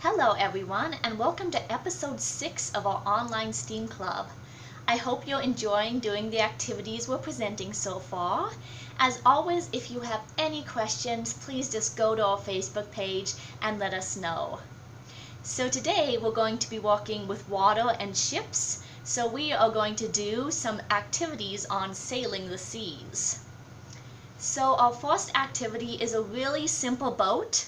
Hello everyone, and welcome to episode 6 of our online STEAM Club. I hope you're enjoying doing the activities we're presenting so far. As always, if you have any questions, please just go to our Facebook page and let us know. So today we're going to be working with water and ships, so we are going to do some activities on sailing the seas. So our first activity is a really simple boat.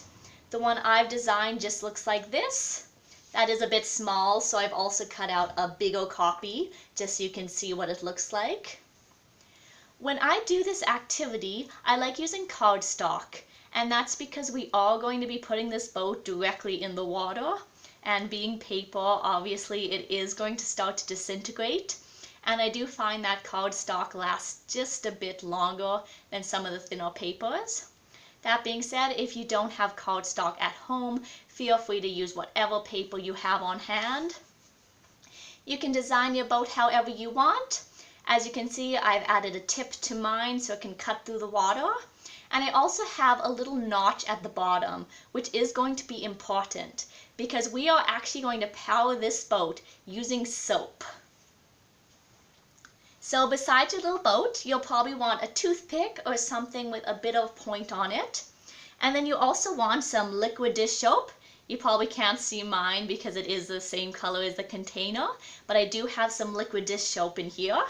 The one I've designed just looks like this. That is a bit small, so I've also cut out a bigger copy just so you can see what it looks like. When I do this activity, I like using cardstock, and that's because we are going to be putting this boat directly in the water, and being paper, obviously it is going to start to disintegrate. And I do find that cardstock lasts just a bit longer than some of the thinner papers. That being said, if you don't have cardstock at home, feel free to use whatever paper you have on hand. You can design your boat however you want. As you can see, I've added a tip to mine so it can cut through the water. And I also have a little notch at the bottom, which is going to be important because we are actually going to power this boat using soap. So besides your little boat, you'll probably want a toothpick or something with a bit of point on it. And then you also want some liquid dish soap. You probably can't see mine because it is the same color as the container, but I do have some liquid dish soap in here.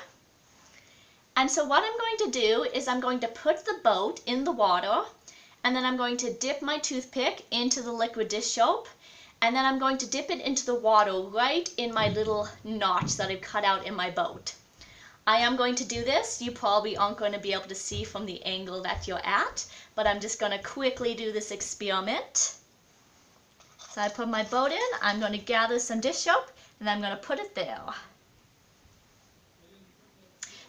And so what I'm going to do is I'm going to put the boat in the water, and then I'm going to dip my toothpick into the liquid dish soap, and then I'm going to dip it into the water right in my little notch that I've cut out in my boat. I am going to do this. You probably aren't going to be able to see from the angle that you're at, but I'm just going to quickly do this experiment. So I put my boat in, I'm going to gather some dish soap, and I'm going to put it there.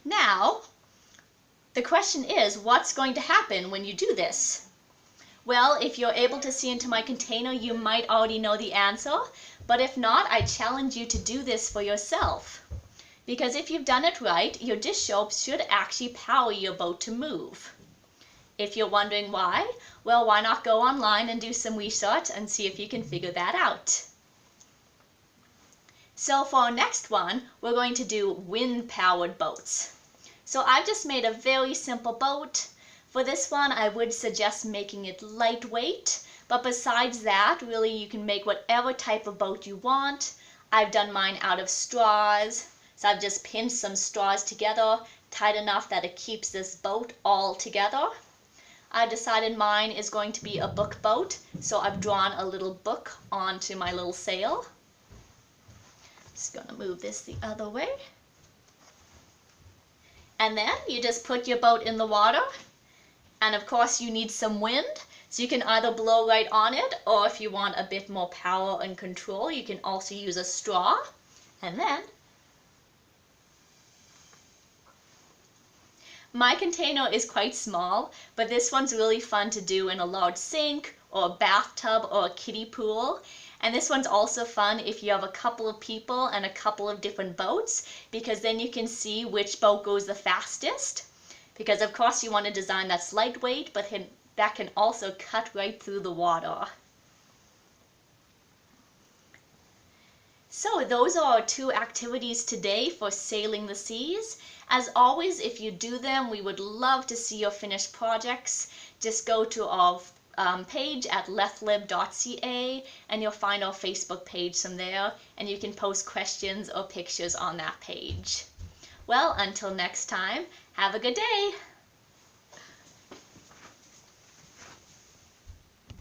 Now, the question is, what's going to happen when you do this? Well, if you're able to see into my container, you might already know the answer, but if not, I challenge you to do this for yourself. Because if you've done it right, your dish soap should actually power your boat to move. If you're wondering why, well, why not go online and do some research and see if you can figure that out. So for our next one, we're going to do wind-powered boats. So I've just made a very simple boat. For this one, I would suggest making it lightweight, but besides that, really you can make whatever type of boat you want. I've done mine out of straws. So I've just pinned some straws together, tight enough that it keeps this boat all together. I've decided mine is going to be a book boat, so I've drawn a little book onto my little sail. Just gonna move this the other way. And then you just put your boat in the water, and of course you need some wind, so you can either blow right on it, or if you want a bit more power and control, you can also use a straw. And then my container is quite small, but this one's really fun to do in a large sink or a bathtub or a kiddie pool. And this one's also fun if you have a couple of people and a couple of different boats, because then you can see which boat goes the fastest. Because of course you want a design that's lightweight, but that can also cut right through the water. So those are our 2 activities today for sailing the seas. As always, if you do them, we would love to see your finished projects. Just go to our page at lethlib.ca and you'll find our Facebook page from there, and you can post questions or pictures on that page. Well, until next time, have a good day!